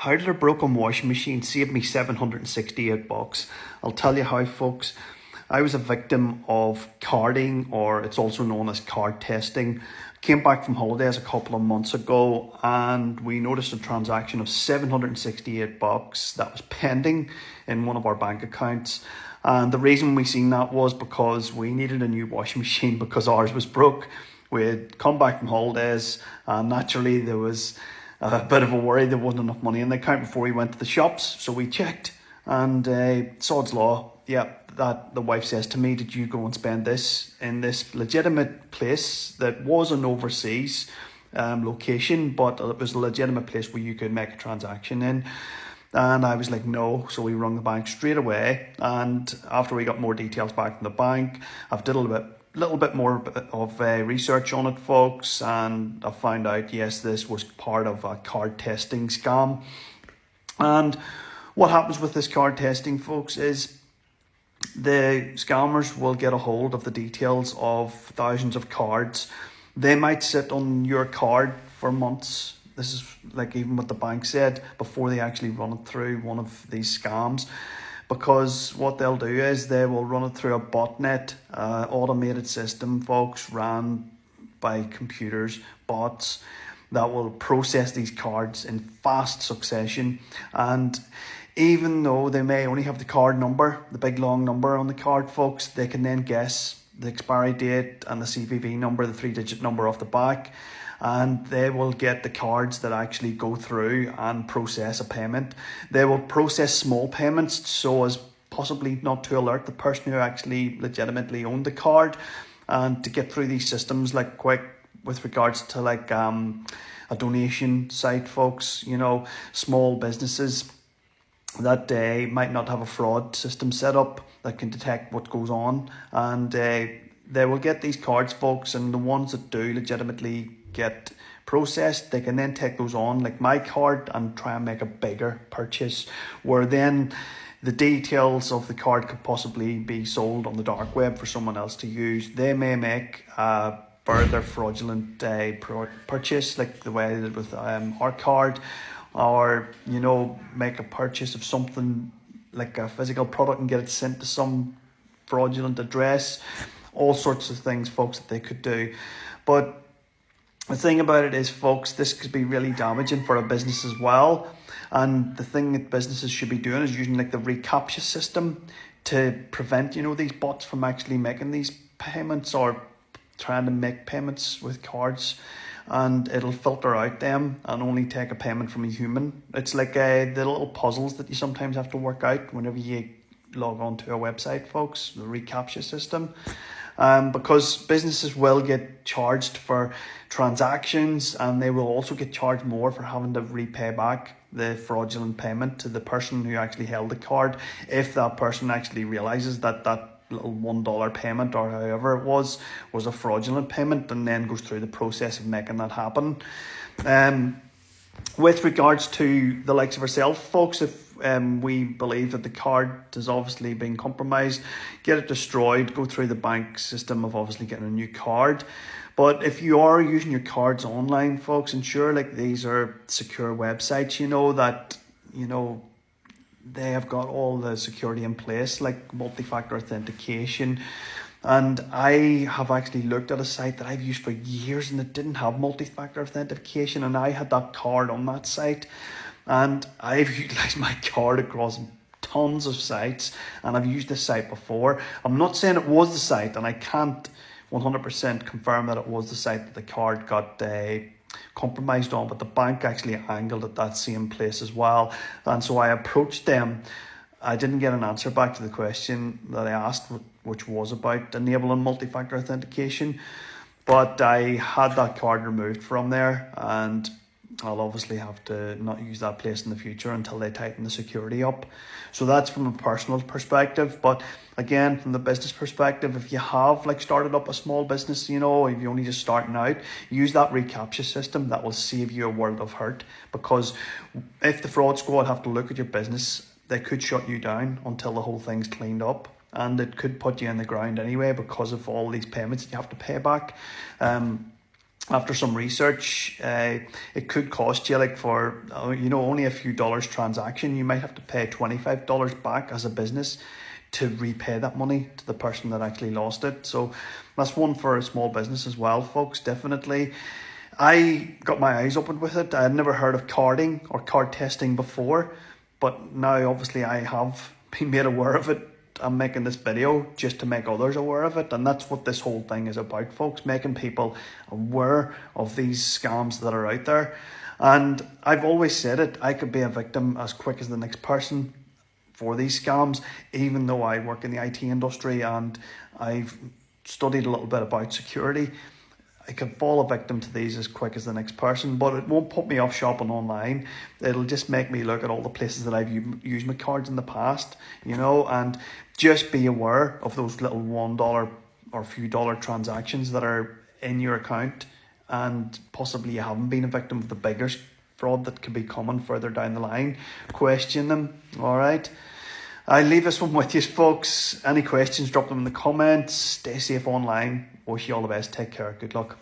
How did a broken washing machine save me $768? I'll tell you how, folks. I was a victim of carding, or it's also known as card testing. Came back from holidays a couple of months ago and we noticed a transaction of $768 that was pending in one of our bank accounts. And the reason we seen that was because we needed a new washing machine because ours was broke. We had come back from holidays and naturally there was a bit of a worry there wasn't enough money in the account before we went to the shops. So we checked and sod's law, that the wife says to me, did you go and spend this in this legitimate place that was an overseas location, but it was a legitimate place where you could make a transaction in? And I was like, no. So we rung the bank straight away. And after we got more details back from the bank, I've did a little bit more of research on it, folks. And I found out, yes, this was part of a card testing scam. And what happens with this card testing, folks, is the scammers will get a hold of the details of thousands of cards. They might sit on your card for months. This is like even what the bank said before they actually run it through one of these scams. Because what they'll do is they will run it through a botnet automated system, folks, ran by computers, bots, that will process these cards in fast succession. And even though they may only have the card number, the big long number on the card, folks, they can then guess the expiry date and the CVV number, the 3-digit number off the back, and they will get the cards that actually go through and process a payment. They will process small payments so as possibly not to alert the person who actually legitimately owned the card, and to get through these systems like quick with regards to like a donation site, folks, you know, small businesses that might not have a fraud system set up that can detect what goes on, and they will get these cards, folks, and the ones that do legitimately get processed, they can then take those on like my card and try and make a bigger purchase, where then the details of the card could possibly be sold on the dark web for someone else to use. They may make a further fraudulent purchase like the way they did with our card, or you know, make a purchase of something like a physical product and get it sent to some fraudulent address. All sorts of things, folks, that they could do. But the thing about it is, folks, this could be really damaging for a business as well. And the thing that businesses should be doing is using like the Recapture System to prevent, you know, these bots from actually making these payments or trying to make payments with cards. And it'll filter out them and only take a payment from a human. It's like the little puzzles that you sometimes have to work out whenever you log on to a website, folks, the Recapture System. Because businesses will get charged for transactions, and they will also get charged more for having to repay back the fraudulent payment to the person who actually held the card, if that person actually realizes that that little $1 payment or however it was a fraudulent payment, and then goes through the process of making that happen. With regards to the likes of ourselves, folks, if we believe that the card has obviously been compromised, get it destroyed, go through the bank system of obviously getting a new card. But if you are using your cards online, folks, ensure like these are secure websites, you know, that, you know, they have got all the security in place, like multi-factor authentication. And I have actually looked at a site that I've used for years and it didn't have multi-factor authentication, and I had that card on that site, and I've utilized my card across tons of sites, and I've used this site before. I'm not saying it was the site, and I can't 100% confirm that it was the site that the card got compromised on, but the bank actually angled at that same place as well. And so I approached them. I didn't get an answer back to the question that I asked, which was about enabling multi-factor authentication, but I had that card removed from there, and I'll obviously have to not use that place in the future until they tighten the security up. So that's from a personal perspective. But again, from the business perspective, if you have like started up a small business, you know, if you're only just starting out, use that Recapture System. That will save you a world of hurt, because if the fraud squad have to look at your business, they could shut you down until the whole thing's cleaned up, and it could put you in the ground anyway because of all these payments that you have to pay back. after some research, it could cost you, like, for only a few dollars transaction, you might have to pay $25 back as a business to repay that money to the person that actually lost it. So that's one for a small business as well, folks, definitely. I got my eyes opened with it. I had never heard of carding or card testing before, but now obviously I have been made aware of it. I'm making this video just to make others aware of it, and that's what this whole thing is about, folks, making people aware of these scams that are out there. And I've always said it, I could be a victim as quick as the next person for these scams, even though I work in the IT industry and I've studied a little bit about security. I could fall a victim to these as quick as the next person, but it won't put me off shopping online. It'll just make me look at all the places that I've used my cards in the past, and just be aware of those little $1 or few dollar transactions that are in your account, and possibly you haven't been a victim of the bigger fraud that could be coming further down the line. Question them, all right? I leave this one with you, folks. Any questions, drop them in the comments. Stay safe online. Wish you all the best. Take care. Good luck.